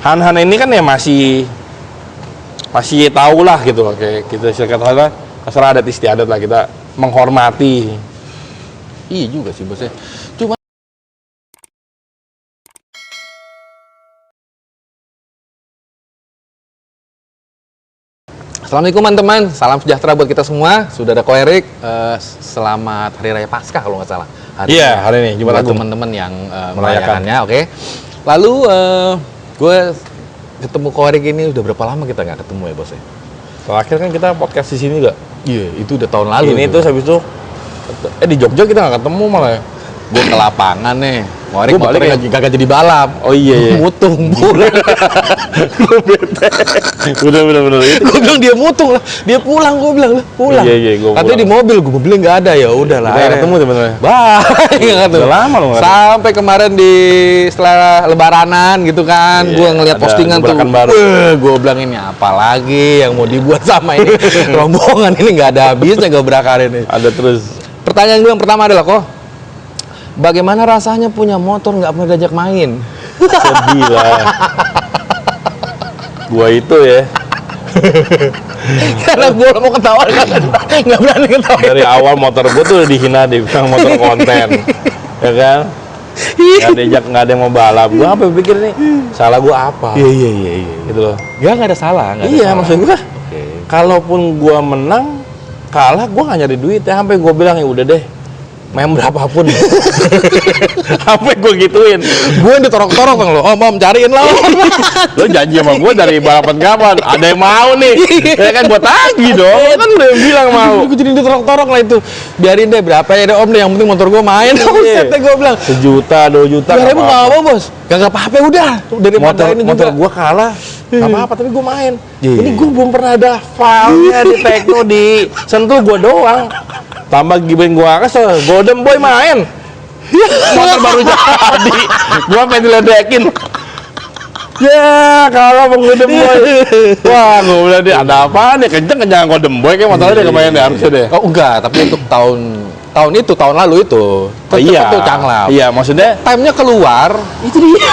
Han ini kan ya masih tahu lah gitu, kayak kita kata terserah adat istiadat lah, kita menghormati. Iya juga sih bosnya. Cuma Assalamualaikum teman-teman, salam sejahtera buat kita semua. Sudah ada Ko Erik, selamat Hari Raya Paskah kalau nggak salah. Iya, hari ini Jumat Agung. Teman-teman yang merayakannya, oke. Lalu gue ketemu Ko Erik ini udah berapa lama kita nggak ketemu ya bosnya? Terakhir kan kita podcast di sini gak? Iya, itu udah tahun lalu. Ini tuh habis itu di Jogja kita nggak ketemu malah ya. Gue ke lapangan nih. Ko Erik balik motornya kagak jadi balap. Oh iya. Mutung. Gue bete. Bener. Gue bilang dia mutung lah. Dia pulang, gue bilang pulang. Iya, gue katanya di mobil, mobilnya nggak ada, ya udah lah. Kita ketemu sebenarnya. Udah lama loh. Sampai kemarin setelah Lebaranan gitu kan, gue ngeliat postingan tuh. Gue bilang ini apa lagi yang mau dibuat sama ini rombongan ini, nggak ada habisnya gebrakan ini. Ada terus. Pertanyaan gue yang pertama adalah, kok bagaimana rasanya punya motor nggak pernah diajak main? Sedih lah. Gua itu ya. Karena gue mau ketawa nggak berani ketawa. Dari awal motor gua tuh udah dihina, dibilang motor konten, ya kan? Nggak ada yang mau balap. Gua apa pikir nih salah gua apa? Iya. Gitu loh. Nggak ada salah. Iya, maksud gua. Kalaupun gua menang, kalah, gua nggak nyari duit ya. Sampai gua bilang ya udah deh, main berapapun. Sampai gue gituin. Gue yang ditorok-torok kan lo. Om, cariin lah. Lo janji sama gue dari balapan kapan? Ada yang mau nih. Ya kan gue tagih dong. Kan udah bilang mau. Gue jadi ditorok-torok lah itu. Biarin deh berapa ya deh om deh, yang penting motor gue main. Setnya gue bilang 1 juta, 2 juta. Biar emang gak apa bos. Gak apa-apa udah. Dari motor gue kalah. Gak apa-apa tapi gue main. Iya. Ini gue belum pernah ada filenya di Tekno, di Sentul gue doang. Tambah gibain gue kesel, Golden Boy main. Motor baru jadi, gue pengen diledekin. Ya, kalau mau Golden Boy. Wah, gue bilang dia ada apa nih? Kencang Golden Boy kayak motornya dia kemarin deh harusnya deh. Oh enggak, tapi untuk tahun lalu itu. Iya. Itu Canglap. Iya, maksudnya time-nya keluar. Itu dia.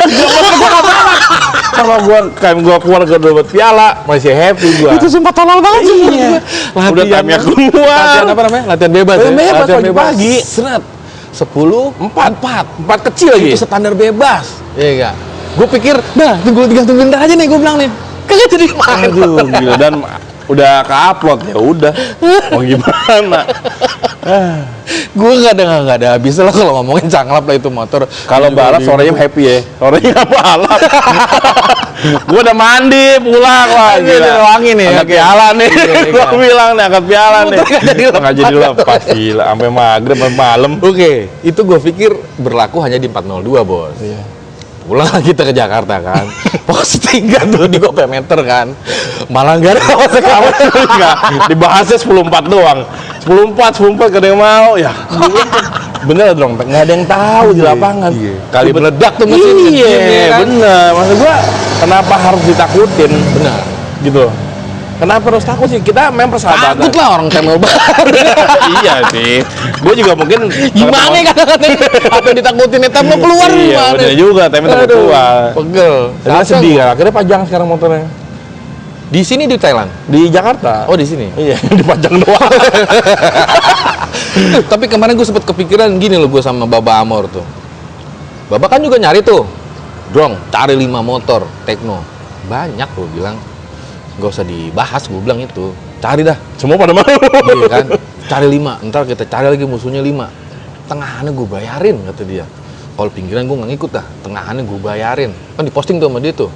kalau gue keluar ke dapat piala masih happy gue. Itu sumpah tolol banget sih. Iya. Udah time-nya keluar. Latihan apa namanya? Latihan bebas. Latihan bebas pagi. Seret. 4 kecil lagi. Itu standar bebas. Iya enggak? Gue pikir, nah tungguin ntar aja nih, gue bilang nih. Kagak jadi main. Aduh, gila. Dan udah ke-upload, ya udah. Mau gimana? Gue nggak ada habisnya lah kalau ngomongin Canglap lah itu motor. Kalau balap sorenya happy ya. Sorenya nggak balap. Gue udah mandi pulang lah. Gila. Wangi nih. Angkat piala nih. Gue bilang nih angkat piala nih. Nggak jadi lepas gila. Sampai maghrib, sampai malam. Oke, itu gue pikir berlaku hanya di 402 bos. Iya. Pulang kita ke Jakarta kan, posting kan tuh di Gopemeter kan, malah nggak ada kawan-kawan. Enggak, dibahasnya 10.4 doang. 10.4 gak ada yang mau ya. Bener dong, nggak ada yang tahu di lapangan. Iya. Kali meledak tuh mesin. Iya, kan? Bener. Maksud gua, kenapa harus ditakutin? Benar. Gitu. Kenapa harus takut sih? Kita main persahabatan. Takut lah orang channel baru. Iya sih. Gue juga mungkin Gimana kata-katanya? Apa yang ditakutin tem mau keluar iya, gimana? bener juga, tem takut keluar. Pegel. Tapi sedih kan. Akhirnya pajang sekarang motornya. Di sini di Thailand. Di Jakarta. Oh, di sini. Iya, dipajang doang. Tapi kemarin gue sempet kepikiran gini loh, gue sama Baba Amor tuh. Baba kan juga nyari tuh. Drong, cari 5 motor Tekno. Banyak gue bilang. Gak usah dibahas, gue bilang itu. Cari dah. Semua pada mau. Iya kan? Cari 5, ntar kita cari lagi musuhnya 5. Tengahannya gue bayarin, kata dia. Kalau pinggiran gue nggak ngikut dah. Tengahannya gue bayarin. Kan diposting tuh sama dia tuh.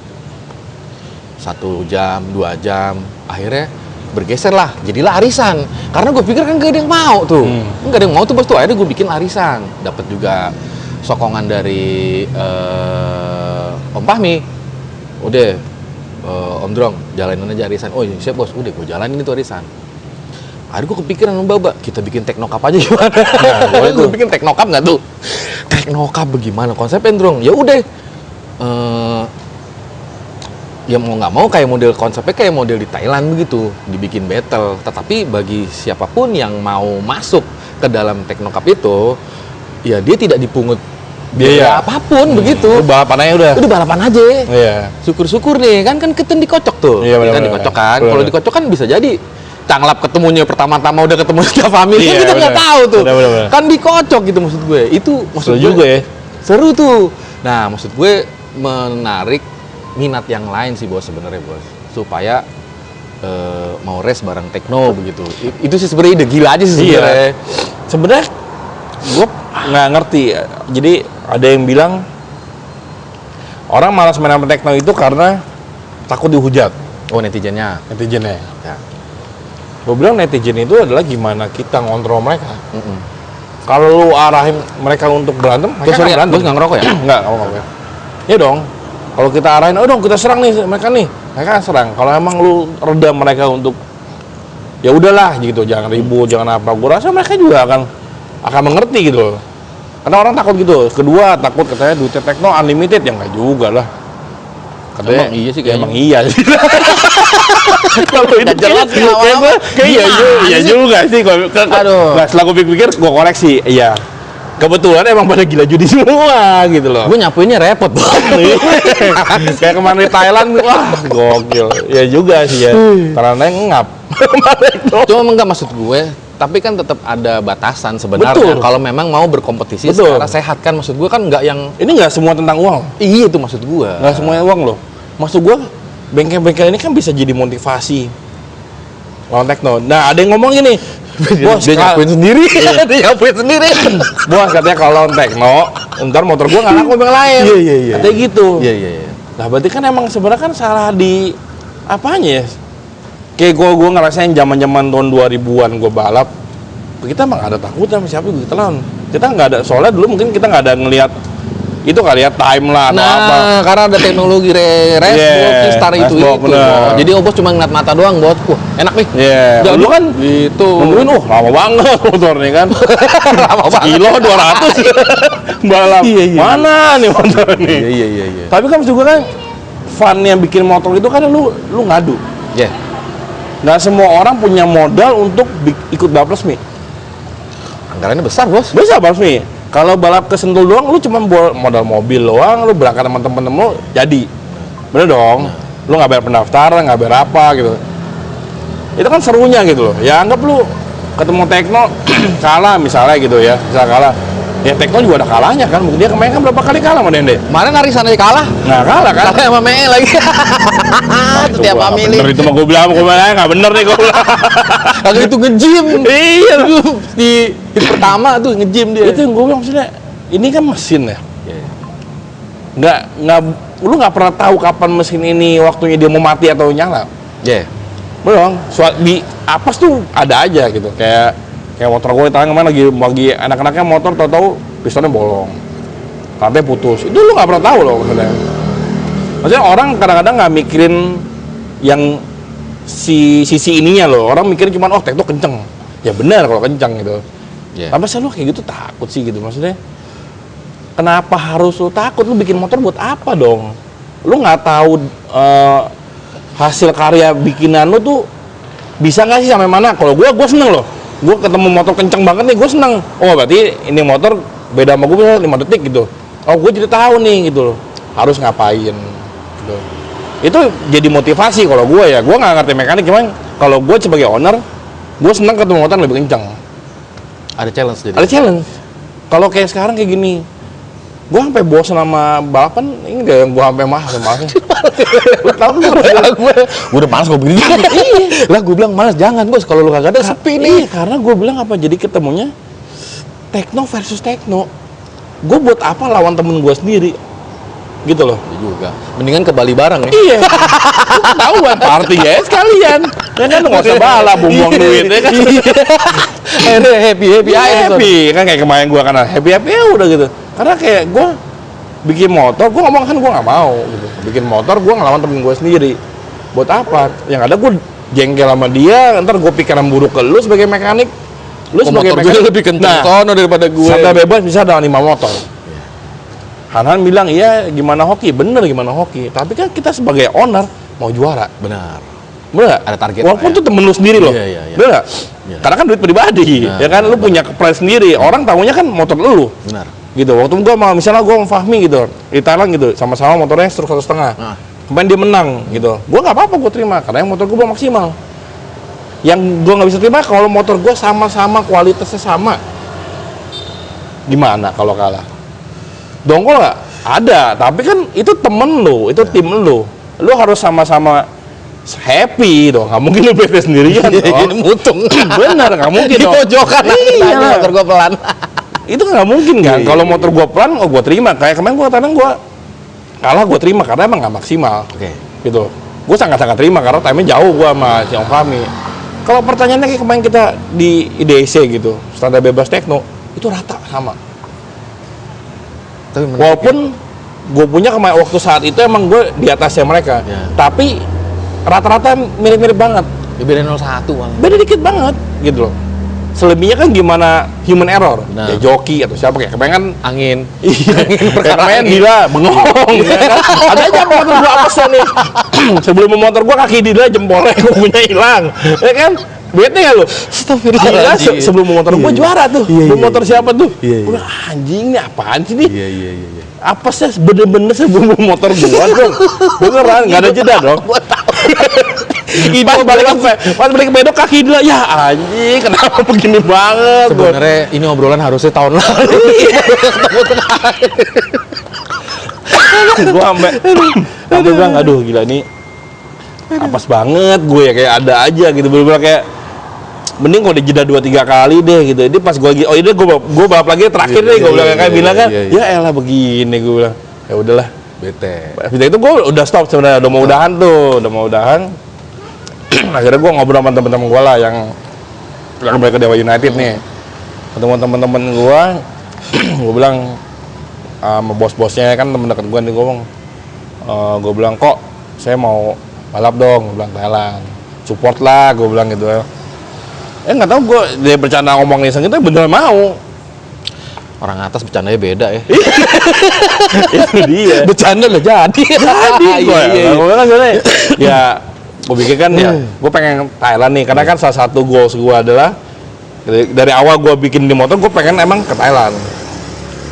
1 jam, 2 jam. Akhirnya bergeser lah. Jadilah arisan. Karena gue pikir kan gak ada yang mau tuh. Gak ada yang mau tuh bos tuh. Akhirnya gue bikin arisan. Dapat juga sokongan dari Om Fahmi. Udah. Om Drong, jalanin aja arisan. Oh iya siap bos, udah gue jalanin itu arisan. Akhirnya gue kepikiran sama Baba, kita bikin Teknokap aja gimana? Nah, gue bikin Teknokap nggak tuh? Teknokap bagaimana konsepnya Drong? Ya udah, ya mau nggak mau kayak model konsepnya kayak model di Thailand begitu, dibikin battle. Tetapi bagi siapapun yang mau masuk ke dalam Teknokap itu, ya dia tidak dipungut Biaya. apapun begitu. Lu balapan aja udah. Udah balapan aja. Iya. Syukur-syukur nih, kan kita dikocok tuh. Iya, benar, Kita benar. dikocok kan. Benar, Kalau benar. dikocok kan bisa jadi tanglap ketemunya pertama-tama udah ketemu setiap family, Iya, kan kita nggak benar. tahu tuh. Benar, benar, benar. Kan dikocok gitu maksud gue. Itu maksud Seru gue juga ya. seru tuh. Nah, maksud gue menarik minat yang lain sih bos sebenarnya bos, supaya mau race bareng Tekno begitu. Itu sih sebenarnya ide gila aja sih sebenarnya. Iya. Sebenarnya gue nggak ngerti. Jadi ada yang bilang orang malas main sama Tekno itu karena takut dihujat Oh netizennya. netizennya. Ya. Gue bilang netizen itu adalah gimana kita ngontrol mereka. Mm-mm. Kalau lu arahin mereka untuk berantem, Bos, mereka sorry, nggak berantem. bos nggak ngerokok ya? Nggak ngerokok. Iya dong. Kalau kita arahin, oh dong kita serang nih mereka nih, mereka akan serang. Kalau emang lu redam mereka untuk ya udahlah gitu, jangan ribut, jangan apa. Gue rasa mereka juga akan mengerti gitu loh. Karena orang takut gitu. Kedua takut katanya duitnya Tekno unlimited, ya nggak juga lah. Katanya, Emang iya sih ya kayaknya. emang iya sih. Kalau itu Nggak jelas kayak lama-lama. iya Gimana sih? juga sih. Aduh. Nah, setelah gue pikir, gue koreksi. Iya. Kebetulan emang pada gila judi semua gitu loh. Gue nyapuinnya repot bos. Kayak kemarin di Thailand, wah gokil. Ya juga sih ya. Karena ngap. Cuma enggak maksud gue, tapi kan tetap ada batasan sebenarnya. Betul. Kalau memang mau berkompetisi Betul. secara sehat kan, maksud gue kan nggak yang Ini nggak semua tentang uang. iya itu maksud gue. Nggak semuanya uang loh. Maksud gue, bengkel-bengkel ini kan bisa jadi motivasi lawan Tekno. Nah, ada yang ngomong gini, bos, dia nyapuin sendiri. Dia nyapuin sendiri. bos katanya kalau lawan Tekno, ntar motor gua nggak laku sama yang lain. Iya, iya, iya. Katanya gitu. Iya iya iya. Nah, berarti kan emang sebenarnya kan salah di apanya ya? Kayak gua ngerasain zaman-zaman tahun 2000-an gua balap. Kita emang ada takut sama siapa kita lawan. Kita nggak ada, soalnya dulu mungkin kita nggak ada ngelihat itu kali ya time lah atau apa. Nah, karena ada teknologi racebook, Yeah, Star itu. racebook, bener. Bos. Jadi bos cuma ngeliat mata doang, bos. Wah, enak nih. Iya, Jadi dulu kan gitu. nungguin, lama banget motor nih kan. Lama banget. Kilo 200 balap. Iya, iya. Mana nih motor nih? Iya iya iya iya. Tapi kan juga kan fun yang bikin motor itu kan lu ngadu. Ya. Nggak semua orang punya modal untuk ikut balap resmi. Anggarannya besar, bos. Bisa balap resmi. Kalau balap ke Sentul doang, lu cuma modal mobil doang, lu berangkat sama temen-temen lu, jadi. Bener dong? Lu nggak bayar pendaftaran, nggak bayar apa gitu. Itu kan serunya gitu loh. Ya anggap lu ketemu Tekno, kalah misalnya gitu ya. Misalnya kalah. Ya Tekno juga ada kalahnya kan. Mungkin dia kemarin kan berapa kali kalah sama Dende. Kemarin Arisan aja kalah. Nah kalah kan. Kalah sama Mee lagi. Setiap Wah, family. bener itu mah gue bilang nggak bener nih gue bilang. Kagak itu nge-gym. Iya. Di pertama tuh nge-gym dia. Itu yang gue bilang maksudnya, ini kan mesin ya. Iya. Nggak, lu nggak pernah tahu kapan mesin ini waktunya dia mau mati atau nyala. Iya. Belum, di apes tuh ada aja gitu. Kayak motor gue tangan kemana lagi anak-anaknya motor tahu-tahu pistonnya bolong, rantai putus. Itu lu nggak pernah tahu loh maksudnya. Maksudnya orang kadang-kadang nggak mikirin yang sisi ininya loh. Orang mikirin cuma Tekno kenceng. Ya benar kalau kenceng gitu. Iya. Tapi saya lu kayak gitu takut sih gitu maksudnya. Kenapa harus lu takut? Lu bikin motor buat apa dong? Lu nggak tahu hasil karya bikinan lu tuh bisa nggak sih sampai mana? Kalau gue seneng loh. Gue ketemu motor kenceng banget nih, gue seneng. Oh berarti ini motor beda sama gue bisa 5 detik gitu. Oh gue jadi tahu nih gitu loh. Harus ngapain gitu. Itu jadi motivasi kalau gue ya. Gue nggak ngerti mekanik, cuman kalau gue sebagai owner, gue seneng ketemu motor lebih kenceng. Ada challenge jadi. Ada challenge. Kalau kayak sekarang kayak gini, gue sampai bosan sama balapan. Ini deh yang gue sampai malasnya. Tahu Gue udah malas gue begini. Lah gue bilang malas jangan bos, kalau lu kagak ada sepi nih. Iya, karena gue bilang apa? Jadi ketemunya Tekno versus Tekno. Gue buat apa lawan temen gue sendiri? Gitu loh. Ya juga. Mendingan ke Bali bareng ya. Iya. Tahu buat party ya sekalian. Ya kan nggak usah balap, buang duit ya kan. Happy aja. Happy kan kayak kemarin gue kan happy ya udah gitu. Karena kayak gue bikin motor, gue ngomong kan gue nggak mau gitu. Bikin motor gue ngelawan temen gue sendiri. Buat apa? Yang ada gue jengkel sama dia, ntar gue pikiran buruk ke lu sebagai mekanik. Lu sebagai motor mekanik gue lebih kenceng sono daripada gue. Santai bebas bisa ada 5 motor. Han bilang, iya gimana hoki? Bener gimana hoki. Tapi kan kita sebagai owner mau juara. Benar. Bener nggak? Ada target Walaupun lah ya. itu temen lu sendiri loh. Iya, iya, iya. Bener nggak? Iya. Karena kan duit pribadi. Nah, ya kan lu punya pride sendiri. Orang tahunya kan motor lu. Benar. Gitu. Waktu misalnya gue sama Fahmi gitu di Thailand gitu, sama-sama motornya stroke 1,5. Nah. Kemarin dia menang gitu. Gue nggak apa-apa, gue terima karena yang motor gue belum maksimal. Yang gue nggak bisa terima kalau motor gue sama-sama kualitasnya sama. Gimana kalau kalah? Dongkol nggak? Ada, tapi kan itu temen lo, itu tim lo. Lo harus sama-sama happy dong, nggak mungkin lo bete sendirian dong. Mutung. Bener, nggak mungkin Di dong. pojokan Iya. motor gua pelan. Itu nggak mungkin kan. Iya, Kalau iya, motor gue pelan, gue terima. Kayak kemarin gue kalah, gue terima karena emang nggak maksimal. Oke. Gitu. Gue sangat-sangat terima karena time-nya jauh gue sama si Om Fahmi. Kalau pertanyaannya kayak kemarin kita di IDC gitu, standar bebas tekno, itu rata sama. Tapi menarik, Walaupun gue punya kemarin waktu saat itu emang gue di atasnya mereka, Ya. tapi rata-rata mirip-mirip banget. ya beda 01 malah. Beda dikit banget gitu loh. Selebihnya kan gimana human error, Benar. ya joki atau siapa kayak kemarin kan. Angin. Kayak kemarin Dila bengong ya kan? Ada aja motor gua apesnya nih. Sebelum motor gua kaki Dila jempolnya gua punya hilang, ya kan? Bete nggak lu? Dila sebelum motor gua juara tuh. Sebelum motor siapa tuh? Gua anjing nih apaan sih nih? Iya. Apesnya bener-bener sebelum motor gua dong. Beneran nggak ada jeda dong. Pas balik ke pedok kaki Dila, ya anjing kenapa begini banget? Sebenarnya ini obrolan harusnya tahun lalu. Gue sampai bilang aduh gila ini apes banget gue ya, kayak ada aja gitu, bener-bener kayak mending kalau jeda 2-3 kali deh gitu. Jadi pas gue lagi oh ini gue balap lagi terakhir deh, gue bilang kayak bilang kan ya elah begini, gue bilang ya udahlah Bete. itu gue udah stop sebenarnya, udah mau udahan. Akhirnya gue ngobrol sama teman-teman gue lah yang kembali ke Dewa United nih, ketemu teman-teman gue bilang sama bos-bosnya kan temen dekat gue nih, gue bilang kok saya mau balap dong, gue bilang Thailand support lah, gue bilang gitu ya. Nggak tahu gue dia bercanda ngomong iseng itu beneran mau. Orang atas bercandanya beda ya. Itu dia. Bercanda nggak jadi. Gue Iya. bilang gini, ya gue pikir kan ya gue pengen Thailand nih karena kan salah satu goals gue adalah dari awal gue bikin di motor gue pengen emang ke Thailand.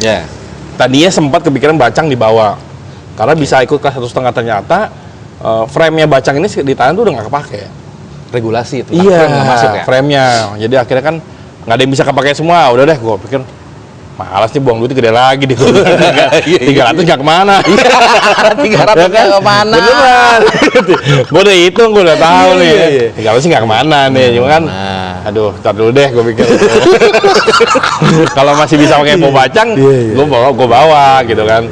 Ya. Tadinya sempat kepikiran Bacang dibawa karena bisa ikut kelas 1,5, ternyata frame-nya Bacang ini di Thailand tuh udah nggak kepake. Regulasi itu. Iya, Nggak masuk ya. frame-nya. Jadi akhirnya kan nggak ada yang bisa kepake semua. Udah deh, gue pikir malas nih buang duit gede lagi di 300 nggak kemana. 300 nggak kemana. Beneran. Gue udah hitung, gue udah tahu nih. 300 sih nggak kemana nih. Cuma kan, aduh, tar dulu deh, gue pikir. Kalau masih bisa pakai bau Bacang, gue bawa gitu kan.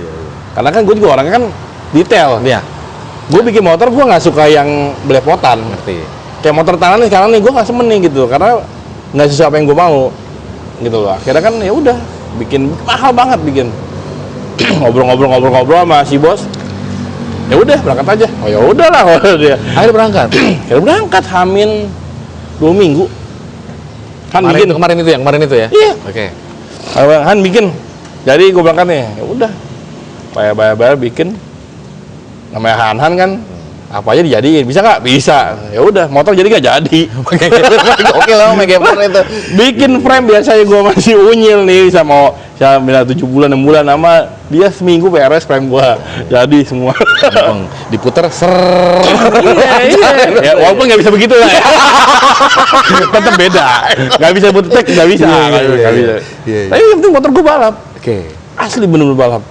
Karena kan gue juga orangnya kan detail. Iya. Gue bikin motor, gue nggak suka yang belepotan. Ngerti. Kayak motor tangan nih sekarang nih, gue nggak semen nih gitu, karena nggak sesuai apa yang gue mau gitu loh. Akhirnya kan ya udah bikin mahal banget bikin. ngobrol sama si bos, ya udah berangkat aja. Oh ya udahlah kalau dia. Akhirnya berangkat. Akhirnya berangkat Hamin 2 minggu. Han bikin Kemarin itu ya. Iya. Oke. Han bikin. Jadi gue berangkat nih, ya udah. Bayar bikin. Namanya Han kan. Apa aja dijadiin, bisa nggak? Bisa. Ya udah, motor jadi nggak jadi. Oke lah, Megaper itu. Bikin frame biasanya gue masih unyil nih sama 7 bulan 6 bulan, sama dia seminggu PRS frame gue jadi semua. Diputer ser. Iya. Ya, walaupun nggak bisa begitu lah ya. Tetap beda. Nggak bisa buat tek, nggak bisa. Nggak bisa. Tapi yang penting motor gue balap. Oke. Asli bener-bener balap.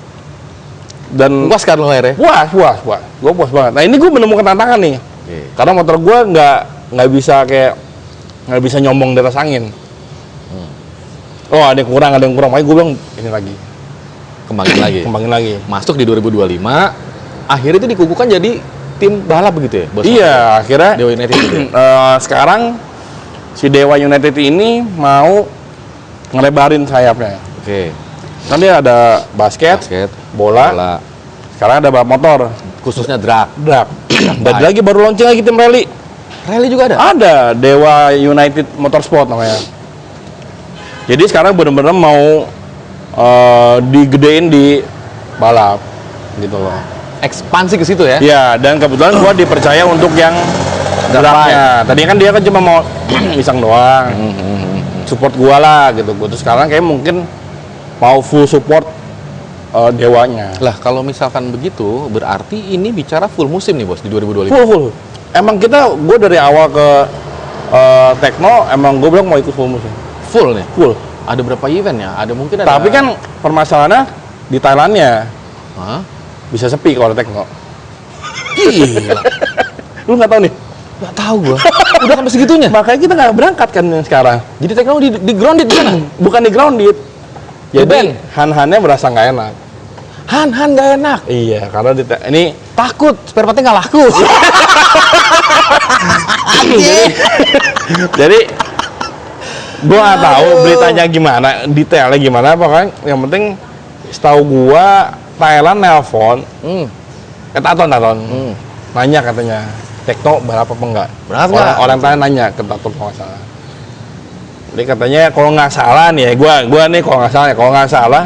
Dan Puas kan lo akhirnya? puas. Gue puas banget. Nah ini gue menemukan tantangan nih. Karena motor gue nggak bisa nyombong di atas angin. Oh ada yang kurang. Makanya gue bilang ini lagi. Kembangin lagi. Masuk di 2025, akhirnya itu dikukuhkan jadi tim balap begitu ya? Bos Iya, akhirnya Dewa United gitu ya? sekarang si Dewa United ini mau ngelebarin sayapnya. Oke. Kan dia ada basket, bola. Sekarang ada balap motor. Khususnya drag. Dan lagi baru launching lagi tim rally. Rally juga ada? Ada, Dewa United Motorsport namanya. Jadi sekarang benar-benar mau digedein di balap gitu loh. Ekspansi ke situ ya? Iya, dan kebetulan gua dipercaya untuk yang dragnya. Tadinya kan dia kan cuma mau iseng doang. Support gua lah gitu. Terus sekarang kayak mungkin mau full support Dewanya. Lah kalau misalkan begitu, berarti ini bicara full musim nih bos di 2025. Full. Emang gue dari awal ke Tekno, emang gue bilang mau ikut full musim. Full nih. Full. Ada berapa event ya? Ada mungkin ada. Tapi kan permasalahannya di Thailandnya Hah? bisa sepi kalau ada Tekno. Gila. Lu nggak tahu nih? Nggak tahu gua. Udah sampai segitunya. Makanya kita nggak berangkat kan sekarang. Jadi Tekno di grounded di sana. Bukan di grounded. Di Jadi ban. Han-hannya berasa nggak enak. Han nggak enak. Iya, karena ini Takut spare partnya nggak laku. jadi gua nggak tahu beritanya gimana, detailnya gimana, pokoknya yang penting setahu gua Thailand nelpon, Taton, nanya katanya Tekno berapa apa enggak? Berapa? Orang Thailand nanya ke Taton kalau nggak salah. Jadi katanya kalau nggak salah nih ya, gua nih kalau nggak salah,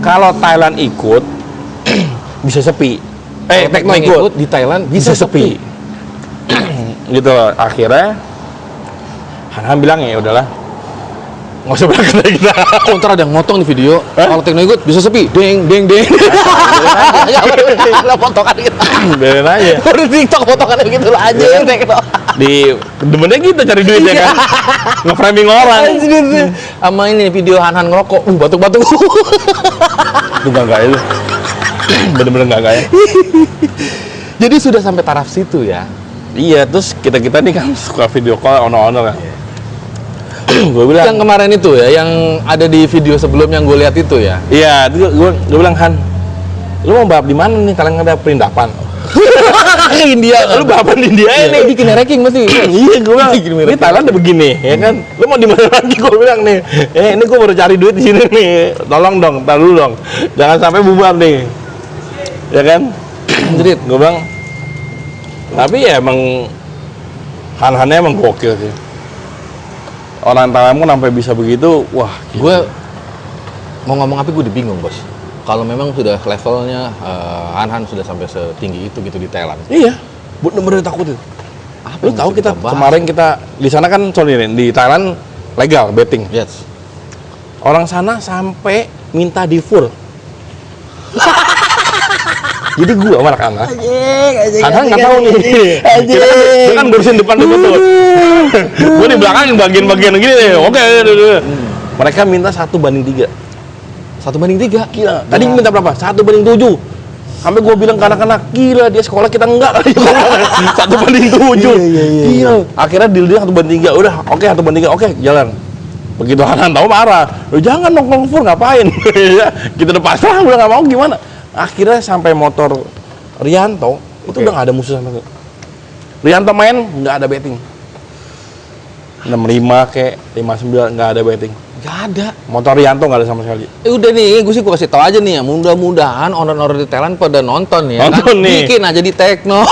kalau Thailand ikut bisa sepi. Tekno ikut di Thailand bisa sepi. Gitu loh. Akhirnya Han bilang ya udahlah, nggak usah berangkat lagi kita. Ntar ada yang motong di video. Kalau Tekno ikut bisa sepi. Deng. Ada potongan gitu. Biarin aja. Baru TikTok potongannya gitu lah aja Tekno. Di demennya kita cari duitnya kan. Nge-framing orang. Sama ini video Han ngerokok. Batuk-batuk. Itu nggak gaya lu. Bener-bener nggak gaya. Jadi sudah sampai taraf situ ya. Iya, terus kita nih kan suka video call ono-ono kan. Gue bilang Yang kemarin itu ya, yang ada di video sebelum yang gue lihat itu ya. iya, itu gue bilang Han, lu mau balap di mana nih? Kalian ada perindapan. Ke India. Lu balapan di India Ini nih. bikin ranking masih. Iya, gue bilang ini Thailand udah begini, ya kan? Lu mau di mana lagi? Gue bilang nih, ini gue baru cari duit di sini nih. Tolong dong, tar dulu dong. Jangan sampai bubar nih, ya kan? Jadi Gue bilang, tapi ya emang Han-hannya emang gokil sih. Orang Thailand pun sampai bisa begitu, wah. gue mau ngomong apa gue bingung bos. Kalau memang sudah levelnya Han sudah sampai setinggi itu gitu di Thailand. Iya, bener-bener takut itu. Apa Lu yang tahu bisa kita bahas? kemarin kita di sana kan sorry nih, di Thailand legal betting. Yes. Orang sana sampai minta di full. Jadi gua sama anak-anak. Anak nggak tahu nih. Kita kan ngurusin depan tuh betul. Gua di belakang yang bagian-bagian gini nih. Oke. Mereka minta 1:3. 1:3. Gila. Tadi minta berapa? 1:7. Sampai gua bilang ke anak-anak, gila dia sekolah kita enggak. 1:7. Gila. Akhirnya deal dia 1:3. Udah, oke 1:3. Oke, jalan. Begitu Hanan tahu marah. Lu jangan nongkrong full ngapain? Kita udah pasrah, udah nggak mau gimana? Akhirnya sampai motor Rianto itu udah nggak ada musuh sama sekali. Rianto main nggak ada betting. 65 kayak 59 nggak ada betting. Gak ada. Motor Rianto nggak ada sama sekali. Udah nih, gue kasih tau aja nih ya. Mudah-mudahan owner-owner di Thailand pada nonton ya. Nonton nih. Bikin aja di Tekno.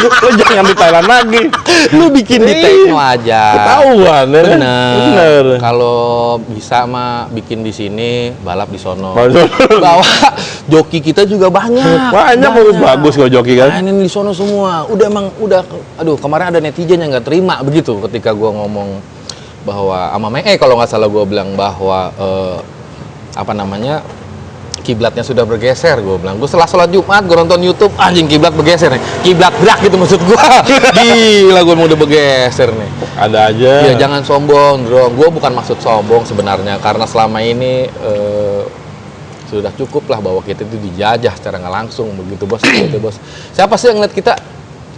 Lu jangan di Thailand lagi. Lu bikin di Tekno aja. Ketahuan, ya kan? Bener. Kalau bisa mah bikin di sini, balap di sono. Bagus. Bawa joki kita juga banyak. Banyak bagus kok joki kan. Mainin di sono semua. Udah aduh, kemarin ada netizen yang nggak terima begitu ketika gua ngomong bahwa kalau nggak salah gue bilang bahwa kiblatnya sudah bergeser. Gue bilang gue setelah sholat Jumat gue nonton YouTube, anjing kiblat bergeser nih, kiblat berak gitu maksud gue. Gila, gue mau udah bergeser nih. Ada aja. Ya jangan sombong dong, gue bukan maksud sombong sebenarnya, karena selama ini sudah cukup lah bahwa kita itu dijajah secara nggak langsung begitu bos. Gitu, bos. Siapa sih yang ngeliat kita?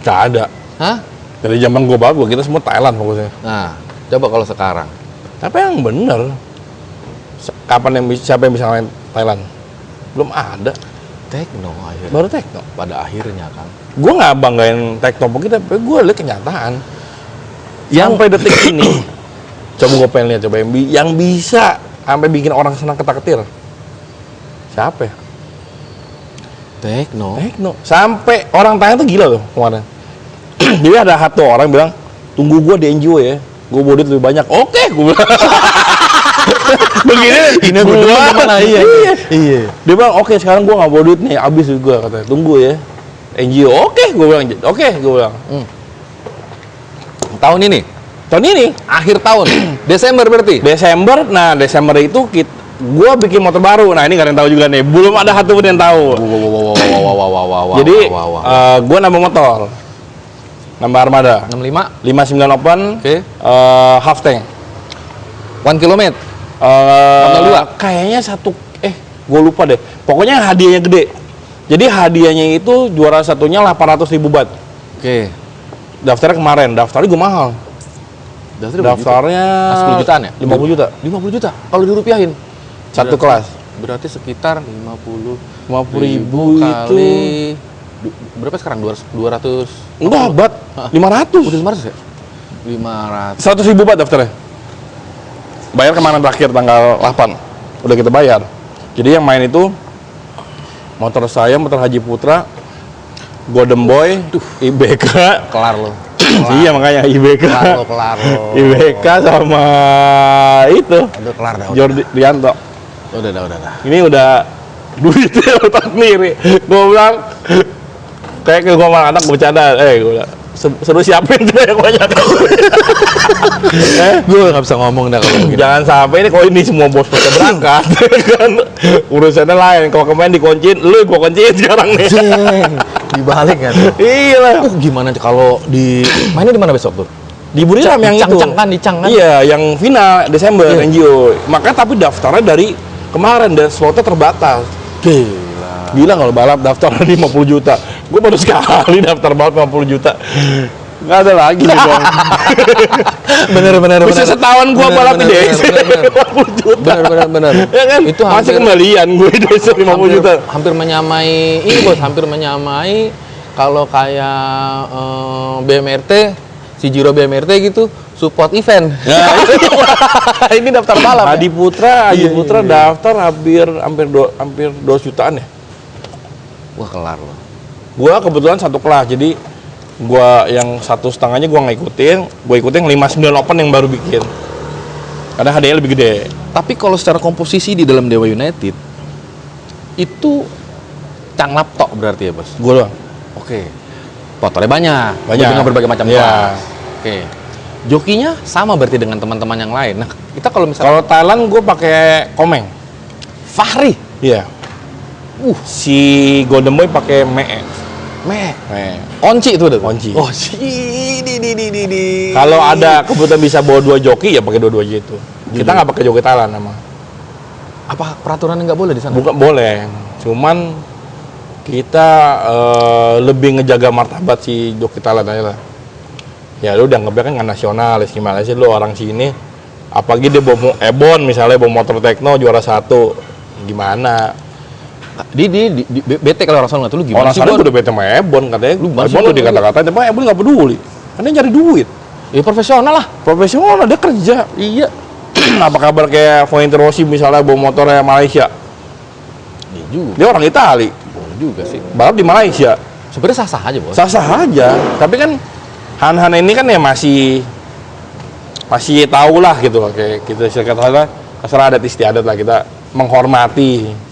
Gak ada. Hah? Dari zaman gue bagus kita semua Thailand fokusnya. Nah, coba kalau sekarang. Tapi yang bener, siapa yang bisa ngalahin Thailand? Belum ada. Tekno akhirnya. Baru Tekno. Pada akhirnya kan. Gue nggak banggain Tekno kita, tapi gue lihat kenyataan. Yang sampai detik ini, coba gue pengen lihat coba yang bisa sampai bikin orang senang ketar-ketir. Siapa ya? Tekno. Sampai orang Thailand tuh gila loh kemarin. Jadi ada satu orang bilang, tunggu gue di NGO ya, gue bawa duit lebih banyak. Oke, gue bilang. Begini, ini gue Iya. Dia bilang, oke sekarang gue nggak bawa duit nih, abis duit gue katanya. Tunggu ya, NGO. Oke, gue bilang. Tahun ini, Tahun ini, akhir tahun, Desember berarti. Desember. Nah, Desember itu gue bikin motor baru. Nah ini nggak ada yang tahu juga nih. Belum ada satu pun yang tahu. Jadi gue nambah motor, nambah armada. 65 59 open, Oke. half tank. 1 km. Kayaknya gue lupa deh. Pokoknya hadiahnya gede. Jadi hadiahnya itu juara satunya 800.000 baht. Oke. Daftarnya kemarin, daftarnya gue mahal. Daftarnya 10 jutaan ya? 50 juta. 50 juta. Kalau dirupiahin Satu kelas. berarti sekitar 50 50.000 kali berapa sekarang? 200. Enggak, baht. 500. Udah 500 ya? 500. 100.000 baht daftarnya. Bayar kemarin terakhir tanggal 8. Udah kita bayar. Jadi yang main itu motor saya, motor Haji Putra, Golden Boy, IBK. Kelar lo. Iya makanya IBK. Kelar lo. IBK sama itu Udah kelar dah. Jordi Rianto. Udah. Ini udah duitnya udah sendiri. Gue bilang kayak ke gue malah anak bercanda. Gue bilang seru siapin tuh yang banyak. Gue nggak bisa ngomong dah kalau begini. Jangan sampai ini kalau ini semua bos-bosnya berangkat kan urusannya lain. Kalau kemarin dikunciin, lu gue kunciin sekarang nih. Dibalik kan. Iya lah. Gimana kalau mainnya di mana besok tuh? Di Buriram yang itu. Di Cang kan? Iya, yang final Desember Iya. NGO. Makanya tapi daftarnya dari kemarin dan slotnya terbatas. Gila kalau balap daftar 50 juta. Gue baru sekali daftar balap 50 juta. Nggak ada lagi nih bang. Bener. Bisa setahun gue balap di desa 50 juta. Bener. Ya kan? Itu masih kembalian gue di desa 50 juta. Hampir menyamai ini bos, hampir menyamai kalau kayak BMRT, si Jiro BMRT gitu, support event. Nah, ini daftar balap. Haji Putra daftar hampir 2 jutaan ya. Wah kelar loh. Gua kebetulan satu kelas, jadi gua yang 1,5-nya gua nggak ikutin, gua ikutin 59 open yang baru bikin. Karena hadiahnya lebih gede. Tapi kalau secara komposisi di dalam Dewa United itu Cang Laptok berarti ya bos? Gua doang. Oke. Motornya banyak dengan berbagai macam Iya. kelas. Oke. Jokinya sama berarti dengan teman-teman yang lain. Nah, kita kalau misalnya Kalau Thailand gua pakai Komeng. Fahri, Iya. Si Golden Boy pakai Mee. Onci itu udah. Onci. Oh, di. Kalau ada kebetulan bisa bawa 2 joki ya pakai dua-dua aja itu. Kita nggak pakai joki Thailand emang. Apa peraturan nggak boleh di sana? Bukan boleh. Cuman kita lebih ngejaga martabat si joki Thailand aja lah. Ya lu udah nggak kan nggak nasionalis gimana sih lu orang sini. Apalagi dia bawa Ebon misalnya bawa motor Tekno juara 1. Gimana? Di bete kalau orang sana tuh lu gimana Orang sih? sana Bon? udah bete sama Ebon katanya. Lu gimana sih, Ebon Bon? tuh dikata-katain, tapi Ebon nggak peduli. Karena dia nyari duit. Ya profesional lah. Profesional, dia kerja. Iya. Apa kabar kayak Valentino Rossi misalnya bawa motornya Malaysia? Iya juga. Dia orang Itali, Boleh juga sih. balap di Malaysia. Sebenarnya sah-sah aja, Bos. Sah-sah aja. Tapi kan Han ini kan ya masih tahu lah gitu loh. Kayak kita kata terserah adat istiadat lah, kita menghormati.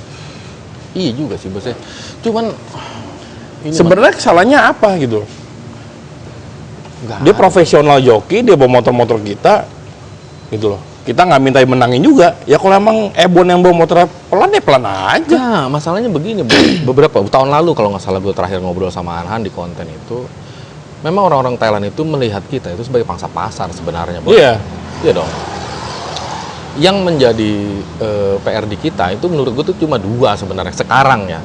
Iya juga sih, Bos. Cuman Sebenarnya kesalahannya apa gitu? Dia profesional joki, dia bawa motor-motor kita, gitu loh. Kita nggak minta menangin juga. Ya kalau emang Ebon yang bawa motor pelan ya pelan aja. Nah, masalahnya begini, Bos. Beberapa tahun lalu kalau nggak salah gue terakhir ngobrol sama Anhan di konten itu, memang orang-orang Thailand itu melihat kita itu sebagai pangsa pasar sebenarnya, Bos. Iya. Iya dong. Yang menjadi PR di kita itu menurut gue tuh cuma 2 sebenarnya sekarang ya.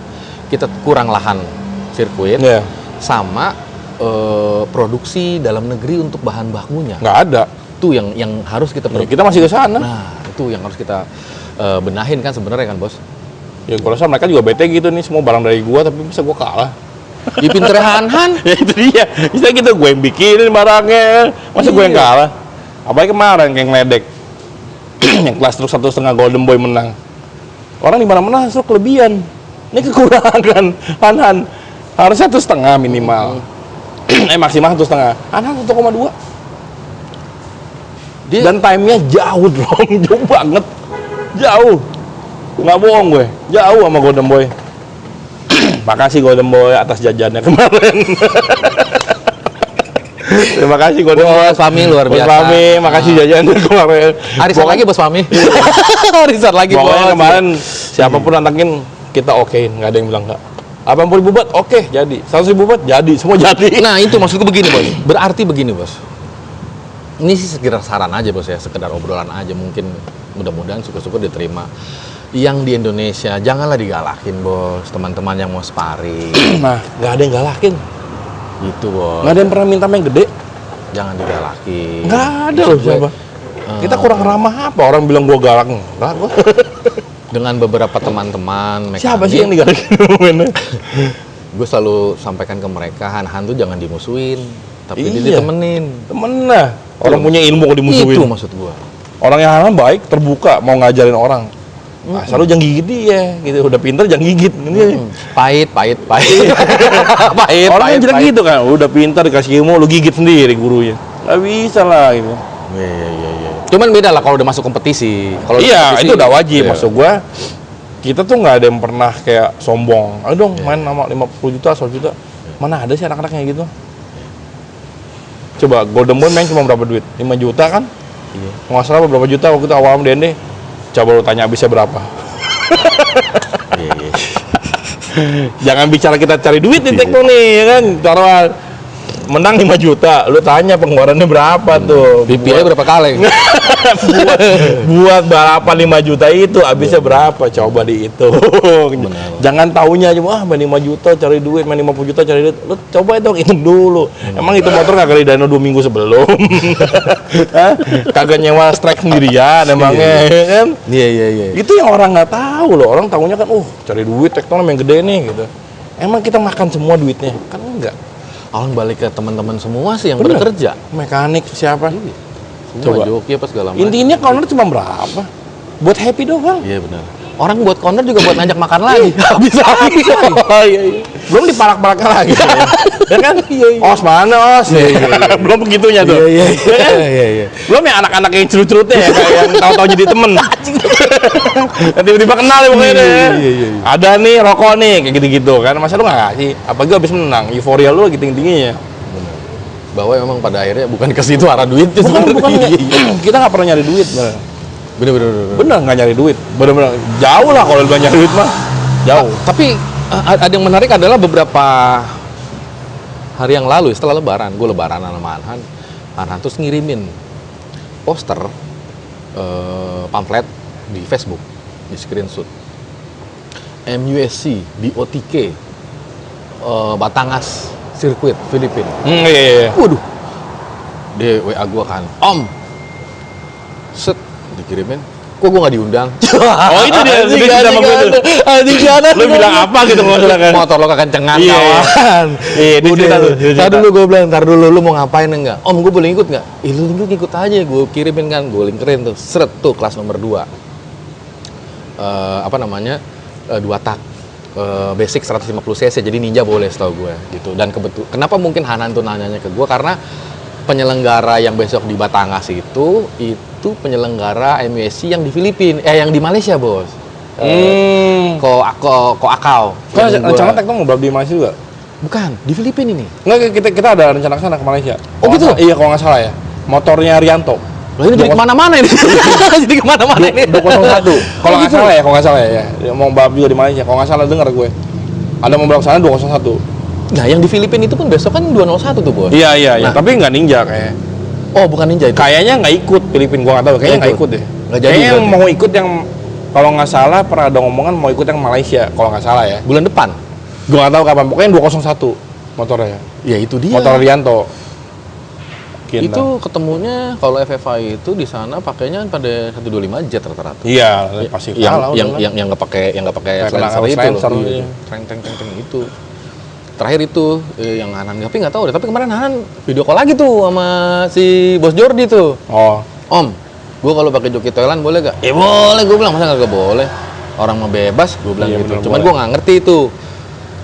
Kita kurang lahan sirkuit Iya. sama produksi dalam negeri untuk bahan bakunya. Nggak ada. Itu yang harus kita Ya, kita masih ke sana. Nah, itu yang harus kita benahin kan sebenarnya kan, Bos. Ya kalau saya mereka juga bete gitu nih, semua barang dari gua tapi bisa gua kalah. Ya pinter Han. Ya itu dia. Bisa gitu gue yang bikinin barangnya. Masa gue yang Iya. kalah? Apalagi kemarin kayak ngeledek. Yang kelas truk 1,5 Golden Boy menang. Orang di mana-mana truk kelebihan. Ini kekurangan. Han harusnya 1,5 minimal. Maksimal 1,5. Han 1,2. Dan time-nya jauh dong, jauh banget. Jauh. Nggak bohong gue. Jauh sama Golden Boy. Makasih Golden Boy atas jajannya kemarin. Terima kasih Golden Boy. Bos Fahmi luar Bos biasa. Fahmi, makasih jajan kemarin. Arisan lagi Bos Fahmi. Arisan lagi Bos. Pokoknya kemarin siapapun nantangin kita okein, nggak ada yang bilang nggak. 80.000 baht, oke, jadi. 100.000 baht, jadi. Semua jadi. Nah itu maksudku begini Bos. Berarti begini Bos. Ini sih sekedar saran aja Bos ya, sekedar obrolan aja, mungkin mudah-mudahan syukur-syukur diterima. Yang di Indonesia janganlah digalakin Bos, teman-teman yang mau sparring. Nah, nggak ada yang galakin. Gitu Bos. Nggak ada yang pernah minta yang gede. Jangan digalakin. Nggak ada loh siapa. Kita kurang ramah apa? Orang bilang gua galak. Enggak, gua. Dengan beberapa teman-teman mekanik, Siapa sih yang digalakin? gue selalu sampaikan ke mereka, Han tuh jangan dimusuhin, tapi dia Iya. ditemenin. Temen lah. Orang punya ilmu kok dimusuhin. Itu maksud gue. Orang yang Hanan baik, terbuka, mau ngajarin orang. Asal lu jangan gigit dia, gitu. Udah pinter jangan gigit. Ini Pahit. Pahit, orang yang jelek pahit. gitu kan, udah pinter dikasih ilmu, lu gigit sendiri gurunya. Gak bisa lah gitu. Iya. Cuman beda lah kalau udah masuk kompetisi. Kalau udah Iya, kompetisi, itu udah wajib. iya. Maksud gua, kita tuh nggak ada yang pernah kayak sombong. Ayo dong main sama 50 juta, 100 juta. Mana ada sih anak-anak kayak gitu? Coba Golden Boy main cuma berapa duit? 5 juta kan? Iya. Nggak salah berapa juta waktu itu awal DND. Coba lu tanya habisnya berapa. Iya. Jangan bicara kita cari duit di Tekno nih, ya kan? Taruhan menang 5 juta, lu tanya pengeluarannya berapa tuh? BPI berapa kali? buat balapan 5 juta itu habisnya berapa? Coba dihitung. Jangan taunya cuma main 5 juta cari duit, main 50 juta cari duit. Lu coba itu hitung dulu. Emang itu motor kagak di dyno 2 minggu sebelum? Hah? Kagak nyewa strike sendirian emangnya, ya kan? Iya. Itu yang orang nggak tahu loh. Orang taunya kan, cari duit Tekno yang gede nih gitu. Emang kita makan semua duitnya? Kan enggak. Orang balik ke teman-teman semua sih yang Bener. bekerja. Mekanik siapa? Semua Coba. joki apa segala macam. Intinya corner cuma berapa? Buat happy doang. Iya benar. Orang buat corner juga buat ngajak makan lagi. Bisa. Oh, iya. Belum dipalak-palaknya lagi. Ya kan? Os mana os? Belum begitunya tuh. Iya. Ya kan? Iya. Belum yang anak-anak yang cerut-cerutnya ya, kayak yang tahu-tahu jadi temen. Tiba-tiba kenal ya pokoknya deh. Iya. Ada nih rokok nih, kayak gitu-gitu kan. Masa lu nggak ngasih? Apalagi habis menang, euforia lu lagi tinggi-tingginya. Bahwa memang pada akhirnya bukan ke situ arah duitnya Bukan. Iya. Kita nggak pernah nyari duit, bener. Bener. Bener nggak nyari duit. Bener-bener jauh lah kalau udah nyari duit mah. Jauh. Tapi ada yang menarik adalah beberapa hari yang lalu setelah lebaran, gue lebaran sama Anhan terus ngirimin poster pamflet di Facebook, di screenshot MUSC di OTK Batangas Sirkuit Filipina. Iya. Waduh, dia WA gue kan, Om, set dikirimin, kok gue nggak diundang? Oh itu dia sama gue tuh. Lu bilang apa gitu kalau salah kan? Motor lo kekencengan Iya. kawan. Iya, dia cerita tuh. Ntar dulu gue bilang, ntar dulu lu mau ngapain enggak? Om gue boleh ikut nggak? Lu ikut aja, gue kirimin kan, gue linkerin tuh, seret tuh kelas nomor 2. Apa namanya? 2 tak. Basic 150 cc, jadi Ninja boleh setahu gue gitu. Dan kenapa mungkin Hanan tuh nanyanya ke gue, karena penyelenggara yang besok di Batangas itu penyelenggara MUSC yang di Filipina, yang di Malaysia bos. Akau. Kan rencana Tekno ngobrol di Malaysia juga? Bukan, di Filipina ini. Enggak, kita ada rencana ke sana ke Malaysia. Oh, gitu? Iya, kalau nggak salah ya. Motornya Rianto. Loh ini jadi kemana-mana ini. Jadi kemana-mana ini. 201. Kalau nggak salah ya, Dia mau balap juga di Malaysia. Kalau nggak salah dengar gue. Ada mau balap sana 201. Nah, yang di Filipina itu kan besok kan 201 tuh, Bos. Iya. Nah. Tapi nggak Ninja kayak. Oh, bukan Ninja itu. Kayaknya nggak ikut Filipina, gua nggak tahu. Kayaknya nggak ikut deh. Nggak jadi Kayaknya yang berarti. mau ikut yang kalau nggak salah pernah ada ngomongan mau ikut yang Malaysia. Kalau nggak salah ya. Bulan depan. Gua nggak tahu kapan. Pokoknya 201 motornya. Ya itu dia. Motor Rianto. Itu ketemunya kalau FFI itu di sana pakainya pada 125 jet rata-rata. Iya, pasti kalah. yang nggak pakai Kayak sensor itu sensor loh. iya. Treng itu. Terakhir itu yang Hanan, tapi nggak tahu deh. Tapi kemarin Hanan video call lagi tuh sama si Bos Jordi tuh. Oh, Om, gue kalau pakai joki Thailand boleh gak? Boleh, gue bilang, masa nggak boleh? Orang mau bebas, gue bilang Iya, gitu. bener, Cuman boleh. gue nggak ngerti itu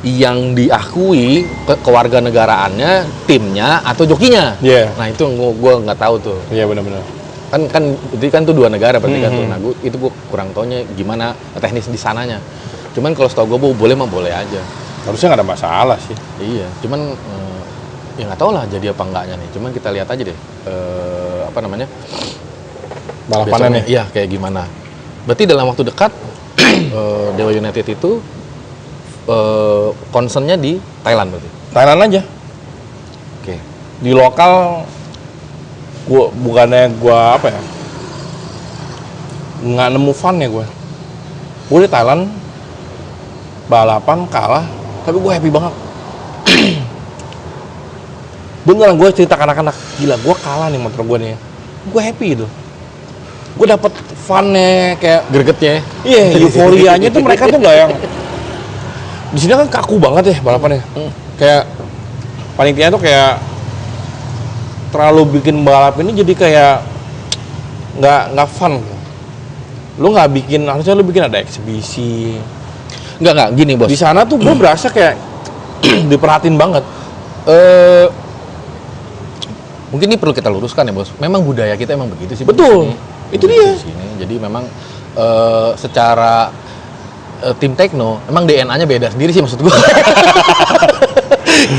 yang diakui kewarganegaraannya timnya atau jokinya. Iya. Nah itu gue nggak tahu tuh. iya benar-benar. Kan tuh 2 negara berarti kan tuh. Mhm. Nah itu gue kurang taunya gimana teknis di sananya. Cuman kalau setahu gue boleh mah boleh aja. Harusnya nggak ada masalah sih. Iya. Cuman Ya nggak tahu lah jadi apa enggaknya nih. Cuman kita lihat aja deh. Apa namanya? Balapannya nih. Iya, kayak gimana. Berarti dalam waktu dekat Dewa United itu concernnya di Thailand berarti. Thailand aja. Oke. Di lokal gua apa ya? Nggak nemu fun ya gue. Gue di Thailand balapan kalah, tapi gue happy banget. Beneran gue cerita ke anak-anak, gila gue kalah nih motor gue nih. Gue happy gitu. Gue dapet funnya kayak Gregetnya. iya, euforianya tuh mereka tuh nggak yang di sini kan kaku banget ya balapannya. Kayak panitia tuh kayak terlalu bikin balap ini jadi kayak nggak fun. Lu nggak bikin, harusnya lu bikin ada eksibisi. Enggak, gini bos. Di sana tuh gue berasa kayak diperhatiin banget. Mungkin ini perlu kita luruskan ya bos. Memang budaya kita emang begitu sih. Betul. Di sini. Itu dia. Di sini. Jadi memang secara tim Tekno, emang DNA-nya beda sendiri sih maksud gue.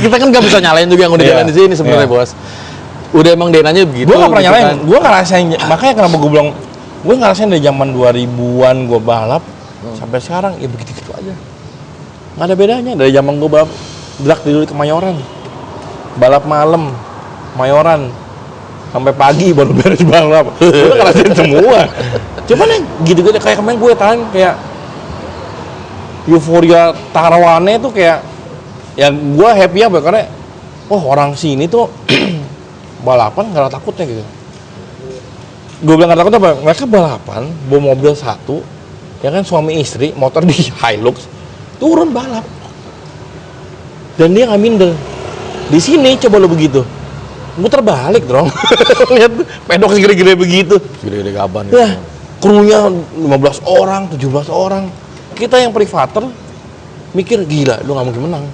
Kita kan nggak bisa nyalain juga yang udah jalan di sini sebenarnya bos. Udah emang DNA-nya begitu. Gue nggak pernah gitu nyalain. kan. Gue ngerasain, makanya kenapa gue bilang gue ngerasain dari zaman 2000-an gue balap sampai sekarang ya begitu-gitu aja. Nggak ada bedanya dari zaman gue balap drag dulu ke Mayoran, balap malam Mayoran sampai pagi baru beres balap. Gue ngerasain semua. Cuman yang gitu-gitu kayak kemarin gue tahan kayak euforia taruhannya tuh kayak ya gue happy apa karena orang sini tuh balapan nggak ada takutnya gitu. Gue bilang nggak takut apa? Mereka balapan bawa mobil satu, ya kan suami istri motor di Hilux turun balap dan dia nggak minder. Di sini coba lo begitu, muter balik dong. Lihat pedok segede-gede begitu. Gede-gede gaban Ya, krunya 15 orang, 17 orang. Kita yang privater mikir gila, lu nggak mungkin menang.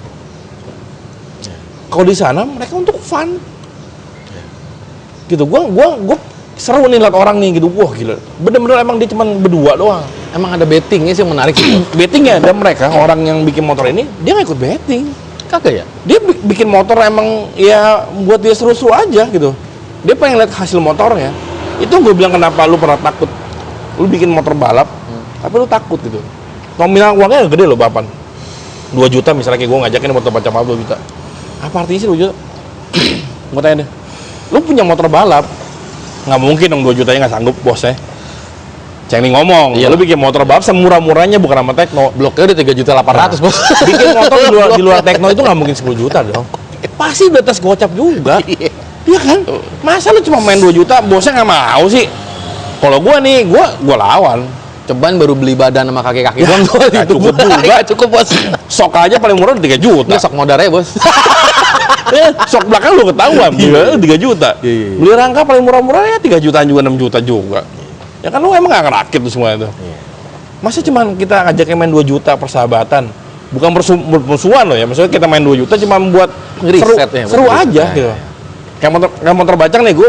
Kalau di sana mereka untuk fun. Gitu, gua seru nih liat orang nih gitu. Wah gila, bener-bener emang dia cuma berdua doang. Emang ada bettingnya sih yang menarik sih. Betting ya, dan mereka orang yang bikin motor ini dia nggak ikut betting. Kagak ya? Dia bikin motor emang ya buat dia seru-seru aja gitu. Dia pengen lihat hasil motornya. Itu gue bilang kenapa lu pernah takut. Lu bikin motor balap, tapi lu takut gitu. Nominal uangnya gede loh balapan. 2 juta misalnya kayak gue ngajakin motor baca balap 2 juta. Apa artinya sih 2 juta? Gue tanya deh. Lu punya motor balap, nggak mungkin dong 2 jutanya nggak sanggup bosnya. Cengli ngomong, Iya. lu bikin motor balap semurah-murahnya bukan sama Tekno. Bloknya udah 3.800.000 bos. Bikin motor di luar Tekno itu nggak mungkin 10 juta dong. Pasti udah tes gocap juga. Iya kan? Masa lu cuma main 2 juta, bosnya nggak mau sih? Kalau gua nih, gua lawan. Cobaan baru beli badan sama kaki-kaki doang tuh. Nggak cukup juga. Cukup bos. Sok aja paling murah 3 juta. Nggak sok modalnya bos. Sok belakang lu ketahuan, beli 3 juta. Iya. Beli rangka paling murah-murah ya 3 jutaan juga, 6 juta juga. Ya kan lu emang nggak ngerakit tuh semua itu. Masa cuman kita ngajakin main 2 juta persahabatan, bukan permusuhan loh ya. Maksudnya kita main 2 juta cuma buat Ngeriset ya, seru buat aja ngeriset. gitu. Kayak motor bacang nih, gue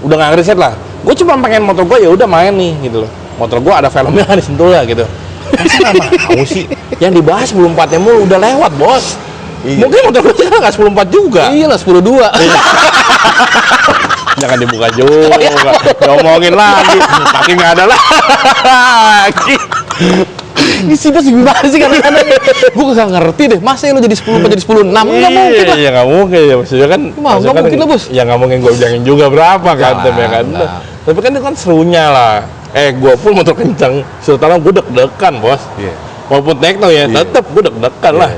udah nggak ngeriset lah. Gue cuma pengen motor gue ya udah main nih gitu loh. Motor gue ada filmnya di sentul lah gitu. Masa nggak mau sih? Yang dibahas 10.4-nya mulu udah lewat bos. Iya. Mungkin motor gue sekarang nggak 10.4 juga. Iya lah 10.2. Jangan dibuka juga, ngomongin lagi, makin nggak ada lagi. Ini sih bos gimana sih kadang-kadang. Gue nggak ngerti deh. Masa lo jadi 10.4 jadi 10.6? Nggak mungkin lah. Ya nggak mungkin ya, maksudnya kan. Nggak mungkin lah, bos. Ya nggak mungkin gue bilangin juga berapa kan, ya kan. Enggak. Tapi kan itu kan serunya lah. Gue pun motor kencang, setelah gue deg-degan bos. Iya. Walaupun Tekno ya, tetep gue deg-degan lah.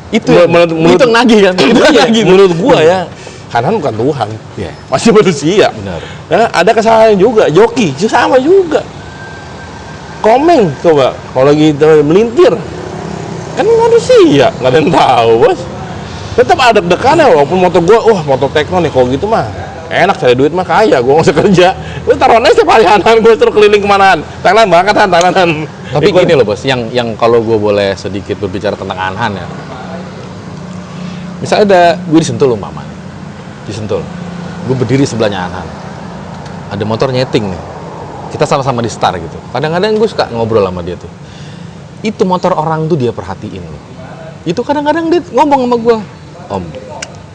Itu itu yang nagih kan. Itu yang Iya, nagih. menurut gue ya. Karena bukan Tuhan, Iya. masih manusia. Benar. Ya, ada kesalahan juga, joki sama juga. Komeng coba, kalau lagi melintir, kan manusia, nggak ada yang tahu bos. Tetap ada deg-degannya, walaupun motor gue, motor Tekno nih, kalau gitu mah enak cari duit mah kaya, gue nggak usah kerja. Lu taruhannya setiap hari hanan, gue terus keliling kemanaan, Thailand banget Thailand. Tapi gini loh bos, yang kalau gue boleh sedikit berbicara tentang Anhan ya. Misalnya gue di Sentul umpama nih. Di Sentul, gue berdiri sebelahnya Anhan, ada motor nyeting nih, kita sama-sama di start gitu. Kadang-kadang gue suka ngobrol sama dia tuh, itu motor orang tuh dia perhatiin loh. Itu kadang-kadang dia ngomong sama gue, Om,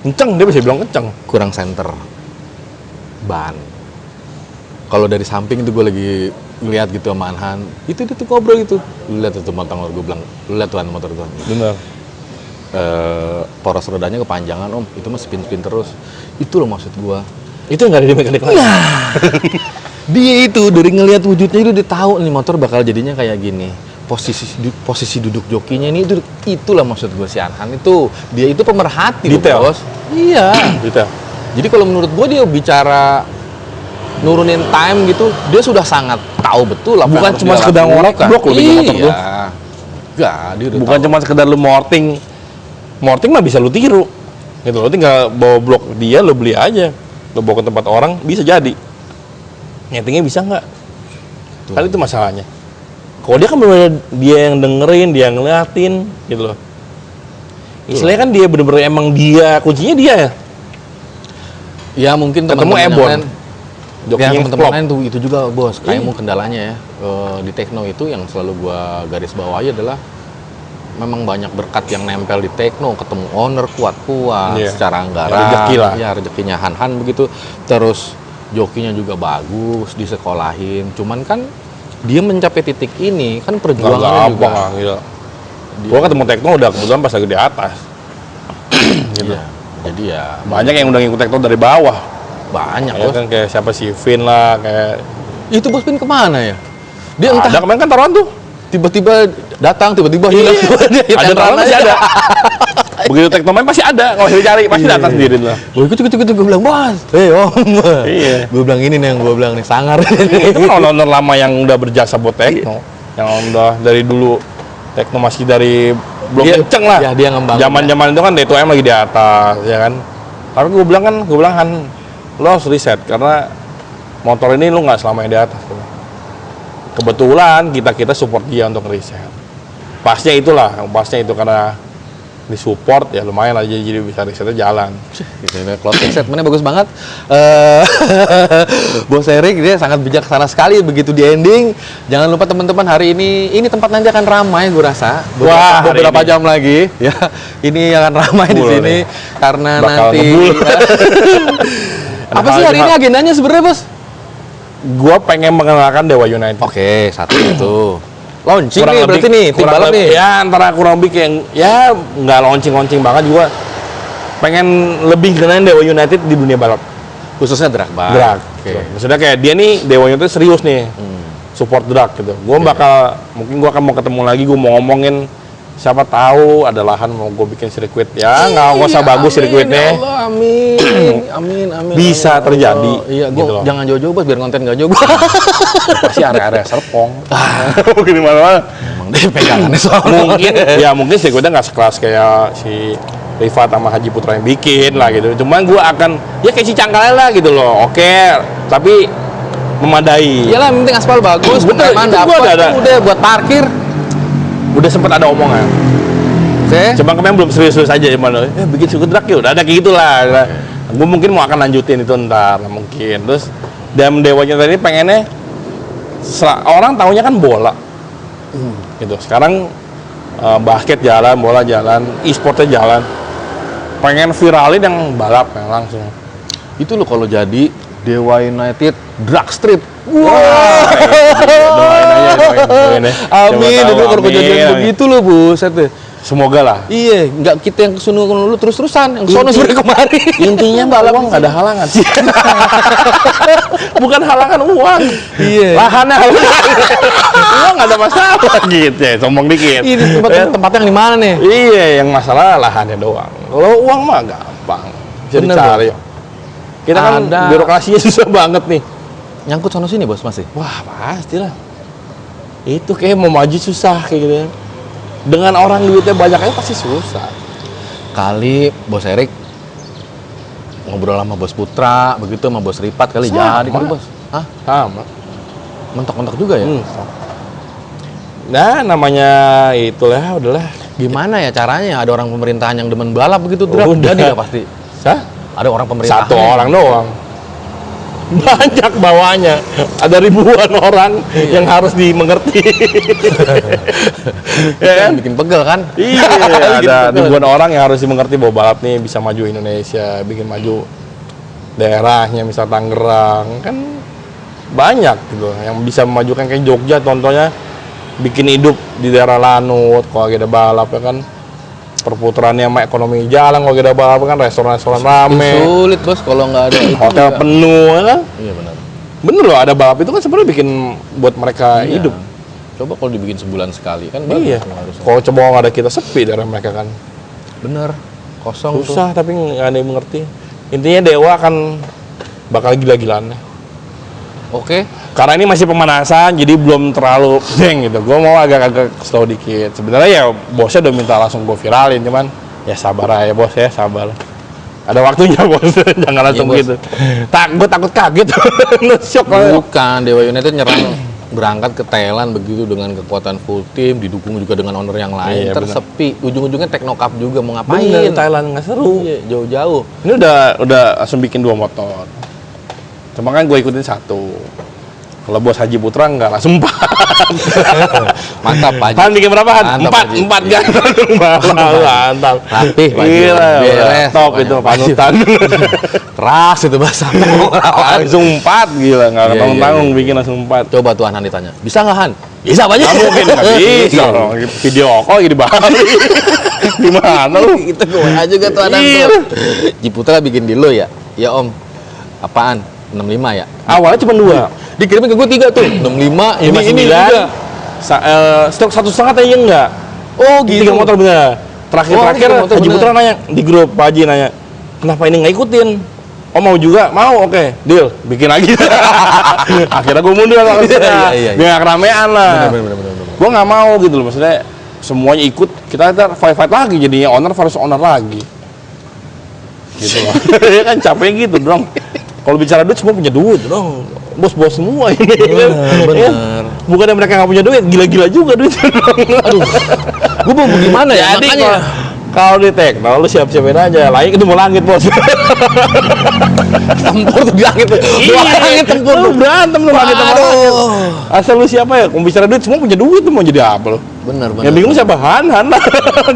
Kenceng, dia bisa bilang kenceng. kurang center ban. Kalau dari samping itu gue lagi ngeliat gitu sama Anhan, itu dia tuh ngobrol gitu. Lu lihat tuh motor gue bilang, lu lihat tuh motor tuh. Bener. Poros rodanya kepanjangan om, itu mah spin terus. Itu loh maksud gue. Itu nggak ada di mekanik lain. Dia itu dari ngelihat wujudnya itu dia tahu nih motor bakal jadinya kayak gini. Posisi duduk jokinya ini itulah maksud gue si Anhan itu. Dia itu pemerhati loh, Detail. bos. Iya. Gitu. Jadi kalau menurut gue dia bicara nurunin time gitu, dia sudah sangat tahu betul apa Bukan yang harus cuma dia sekedar lakukan. ngorek blok loh bikin motor tuh. Iya. Enggak, dia udah Bukan tahu. cuma sekedar lu morting. Morting mah bisa lu tiru. Gitu, lu tinggal bawa blok dia, lu beli aja. Lu bawa ke tempat orang, bisa jadi. Nyetingnya bisa nggak? Tuh. Kan itu masalahnya. Kalau dia kan bener-bener dia yang dengerin, dia yang ngeliatin, gitu loh. Istilahnya kan dia bener-bener emang dia, kuncinya dia ya. Ya mungkin Ketemu teman-teman yang Ebon. lain, Jokinya yang teman-teman klop. lain tuh itu juga bos. Iya. Kayak kendalanya ya di Tekno itu yang selalu gua garis bawahi adalah memang banyak berkat yang nempel di Tekno, ketemu owner kuat-kuat Iya. secara anggaran. Ya, rezeki lah. Ya rezekinya Han begitu. Terus jokinya juga bagus, disekolahin. Cuman kan dia mencapai titik ini kan Nggak perjuangannya juga. gampang lah, gila. Gua ketemu Tekno udah kebetulan pas lagi di atas. Gitu. Iya. Jadi ya Banyak yang udah ngikut Tekno dari bawah. banyak Ya bos. kan kayak siapa si Vin lah, kayak Itu bos Pin kemana ya? Dia ada entah kemarin kan taruhan tuh. tiba-tiba datang, tiba-tiba hilang. Dia Ada hit and taruhan run masih aja. ada. Begitu Tekno main pasti ada, kalau dicari pasti Iya. datang sendiri lah. Gue ikut gue bilang bos, om. Iya. Gue bilang ini nih yang gue bilang nih sangar. Itu kan owner lama yang udah berjasa buat Tekno, yang udah dari dulu Tekno masih dari belum Dia- kenceng lah. ya, dia ngembangin. Zaman-zaman itu kan D2M lagi di atas, ya kan. Tapi gue bilang Han, lo harus riset karena motor ini lo nggak selamanya di atas. Kebetulan kita support dia untuk riset. Pasnya itu karena disupport ya lumayan aja jadi bisa risetnya jalan. Closing statementnya bagus banget. Bos Erik dia sangat bijaksana sekali begitu di ending. Jangan lupa teman-teman hari ini tempat nanti akan ramai gue rasa. Wah, hari beberapa ini. jam lagi ya. Ini akan ramai di Ngebul sini nih. karena Bakal nanti ngebul. Apa sih hari ini agendanya sebenarnya, Bos? Gua pengen mengenalkan Dewa United. Oke, satu itu. Launching Kurang nih berarti nih, tim kurang balap lebih- nih. Ya antara kurang lebih kayak ya nggak launching banget juga. Pengen lebih kenalin Dewa United di dunia balap. Khususnya drag bar. Drag. Oke. Maksudnya kayak dia nih Dewa United serius nih. Hmm. Support drag gitu. Mungkin gua akan mau ketemu lagi, gua mau ngomongin siapa tahu ada lahan mau gue bikin sirkuit ya nggak usah bagus sirkuitnya. Ya Allah, amin. Bisa amin, terjadi, Allah. Iya, gitu loh. jangan jauh-jauh bos biar konten nggak jauh. Pasti area-area Serpong. Mungkin di mana-mana. Emang deh pegangannya soalnya. mungkin sirkuitnya nggak sekelas kayak si Rifat sama Haji Putra yang bikin lah gitu. Cuman gue akan ya kayak si Cangkalnya lah gitu loh. Oke, tapi memadai. Iyalah, yang penting aspal bagus, Bener, pengereman itu gua dapat, ada. udah buat parkir. Udah sempat ada omongan. Oke. Cuma kemarin belum serius-serius aja cuman bikin sirkuit drag ya udah ada kayak gitulah. Gue mungkin mau akan lanjutin itu ntar mungkin. Terus dan Dewanya tadi pengennya orang taunya kan bola. Gitu. Sekarang basket jalan, bola jalan, e-sportnya jalan. Pengen viralin yang balap yang langsung. Itu loh kalau jadi Dewa United drag strip. Wah, doain aja. Amin, Siapa tahu, dulu kalau kejadian amin. begitu loh, buset deh. Semoga lah. Iya, nggak kita yang kesunu lu terus-terusan, yang sono Inti- sebenarnya kemari. Intinya balap nggak ada halangan. Bukan halangan uang. Iya. Lahannya halangan. Uang nggak ada masalah gitu ya, sombong dikit. Ini tempatnya yang di mana nih? Iya, yang masalah lahannya doang. Kalau uang mah gampang. Bisa Bener, dicari. Kita kan Ada. birokrasinya susah banget nih. Nyangkut sono sini, Bos, masih. Wah, pastilah. Itu kayak mau maju susah kayak gitu. Dengan orang duitnya banyak aja pasti susah. Kali Bos Erik ngobrol sama Bos Putra, begitu sama Bos Ripat kali Sama. jadi kali, Bos. Hah? Sama. Mentok-mentok juga ya? Nah, namanya itulah udahlah. Gimana ya caranya? Ada orang pemerintahan yang demen balap begitu, drag. Udah. Jadi nggak pasti. Hah? Ada orang pemerintahan. Satu orang doang. Banyak bawahnya. Ada ribuan orang yang harus dimengerti. Ya kan? Bikin pegel kan? Iya, ada ribuan orang yang harus dimengerti bahwa balap nih bisa maju Indonesia, bikin maju daerahnya, misal Tangerang, kan banyak gitu yang bisa memajukan. Kayak Jogja contohnya, bikin hidup di daerah Lanut kalau lagi ada balap ya kan, perputarannya sama ekonomi jalan kalau lagi ada balap kan, restoran-restoran rame, Sulit bos kalau nggak ada itu hotel juga. penuh ya kan. Iya benar. Bener loh, ada balap itu kan sebenarnya bikin buat mereka Iya. hidup. Coba kalau dibikin sebulan sekali kan bagus Iya, harusnya. kalau coba nggak ada kita, sepi daerah mereka kan. Bener. Kosong tuh. Susah tapi nggak ada yang mengerti. Intinya Dewa akan bakal gila-gilaan. Oke. Karena ini masih pemanasan, jadi belum terlalu deng gitu. Gue mau agak-agak slow dikit. Sebenarnya ya bosnya udah minta langsung gue viralin, cuman ya sabar aja bos ya, sabar. Ada waktunya bos, jangan langsung Bos. gitu. Gue takut kaget, shock lah. Bukan, Dewa United nyerang berangkat ke Thailand begitu dengan kekuatan full tim, didukung juga dengan owner yang lain. Iya, Tersepi, ujung-ujungnya Teknokap juga mau ngapain? Bener, Thailand nggak seru. Iya, jauh-jauh. Ini udah langsung bikin 2 motor. Cuma kan gue ikutin 1. Kalau bos Haji Putra nggak, langsung 4. Mantap Pak Haji. Han bikin berapa Han? Mantap, 4, Haji. 4 Iya. kan? Mantap. Rapih, Pak Haji. Gila, Beres. top Pokoknya, itu Pak Haji. panutan. Keras itu bahasa. Langsung 4, gila. Nggak Iya, tanggung-tanggung iya, iya. bikin langsung 4. Coba tuan Han ditanya, bisa nggak Han? Bisa Pak Haji. Nggak mungkin, nggak bisa. Iya. dong. Video call lagi di Bali. Gimana lu? Itu gue aja juga tuan Han Iya. tuh. Jiputra bikin di lo ya? Ya Om. Apaan? 65 ya? Awalnya cuma 2. Dikirimin ke gue 3 tuh. 65, ini 59. juga. Stok 1,5 tanya enggak? Oh gitu. 3 motor bener. Terakhir Oh, 3 motor Haji bener. Putra nanya di grup, Pak Haji nanya, kenapa ini nggak ikutin? Oh mau juga? Mau, oke, deal, bikin lagi. Akhirnya gue mundur lah, Iya. biar nggak keramaian lah. Bener. Gue nggak mau gitu loh, maksudnya semuanya ikut, kita ntar fight lagi, jadinya owner versus owner lagi. Gitu loh. Ya kan capek gitu dong. Kalau bicara duit, semua punya duit dong. Bos-bos semua ini. Bener. Bukannya mereka nggak punya duit, gila-gila juga duit. Aduh. Gue mau gimana ya? Jadi Makanya. kalau di tekno lu siap-siapin aja, langit itu mau langit bos. Tempur tuh di langit tuh. Dua langit tempur Lu tuh. berantem lu langit sama langit. Aduh. Asal lu siapa ya? Kalau bicara duit semua punya duit tuh, mau jadi apa lu? Bener. Yang bingung siapa? Han lah.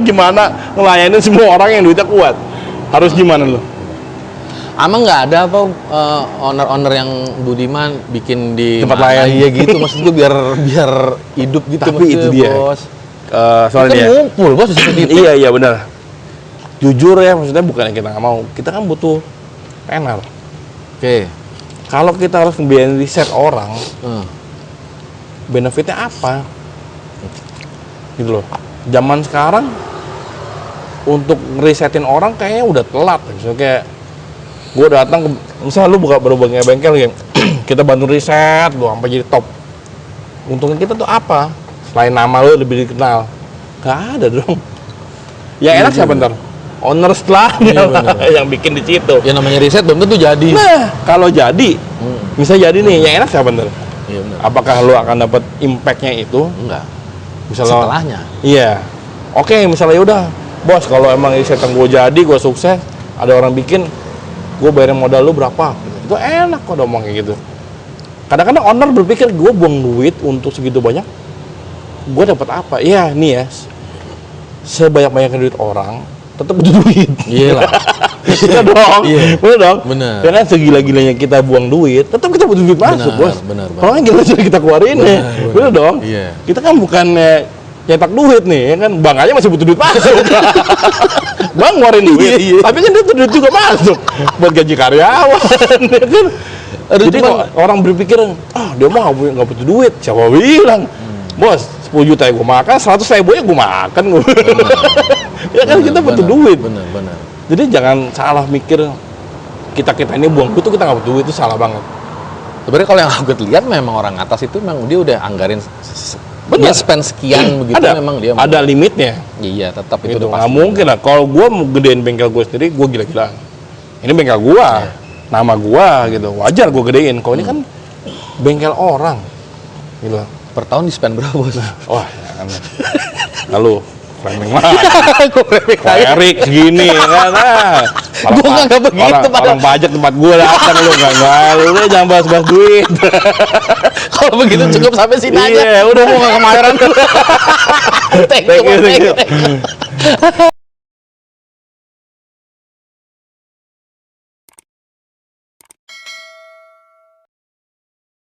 Gimana ngelayanin semua orang yang duitnya kuat? Harus gimana lu? Emang nggak ada apa owner-owner yang budiman bikin di Tempat mana? lain. Iya gitu, maksud gue biar hidup gitu. Tapi maksudnya, itu dia. Bos. Soalnya Kita dia. ngumpul bos di situ. Iya benar. Jujur ya, maksudnya bukan kita nggak mau. Kita kan butuh tenar. Oke. Kalau kita harus ngebiayain riset orang, benefitnya apa? Gitu loh. Zaman sekarang untuk ngerisetin orang kayaknya udah telat. Misalnya kayak gue datang ke, misalnya lu baru buka bengkel ya, kita bantu riset lu sampai jadi top. Untungnya kita tuh apa? Selain nama lu lebih dikenal, gak ada dong. Yang enak siapa ntar? Owner setelahnya Iya, lah, bener. yang bikin di situ. Ya namanya riset belum tentu jadi. Nah, kalau jadi, misalnya jadi nih, yang enak siapa ntar? Iya benar. Apakah lu akan dapat impact-nya itu? Enggak. Misalnya, Setelahnya. iya. Oke, misalnya udah, bos, kalau emang riset yang gue jadi, gue sukses, ada orang bikin, gue bayarin modal lu berapa? Itu enak kok ngomong kayak gitu. Kadang-kadang owner berpikir, gue buang duit untuk segitu banyak, gue dapat apa? Iya, nih ya, sebanyak-banyaknya duit orang, tetap butuh duit. Iya lah. Iya dong, Iya. bener dong. Bener. Ya kan segila-gilanya kita buang duit, tetap kita butuh duit masuk, Benar, bos. benar. Kalau nggak gila sudah kita keluarin ya, Benar. bener dong. Iya. Kita kan bukannya nyetak duit nih, ya kan bank aja masih butuh duit masuk. Bang ngeluarin duit, Iya, iya. tapi kan itu duit juga masuk buat gaji karyawan, ya kan. Aduh, Jadi cuman- kalau orang berpikir, dia mah nggak butuh duit, siapa bilang? Bos, 10 juta ya gue makan, 100.000 ya gue makan. Ya kan kita butuh duit. Benar. Jadi jangan salah mikir kita ini buang duit tuh kita nggak butuh duit, itu salah banget. Sebenarnya kalau yang aku lihat memang orang atas itu memang dia udah anggarin Benar. dia spend sekian begitu ada, memang dia ada limitnya. Iya, tetap itu Gitu. udah Nggak pasti. mungkin lah. Kalau gue mau gedein bengkel gue sendiri, gue gila-gilaan. Ini bengkel gue, Iya. nama gue gitu. Wajar gue gedein. Kalau ini kan bengkel orang, gitu. Per tahun di spend berapa bos? Wah, jangan. Lalu framing lagi. Erik gini kan. Gua nggak begitu, orang pajak tempat gue datang lu nggak lu jangan bahas duit. Kalau begitu cukup sampai sini aja. Iya, udah mau nggak kemayoran. Thank you.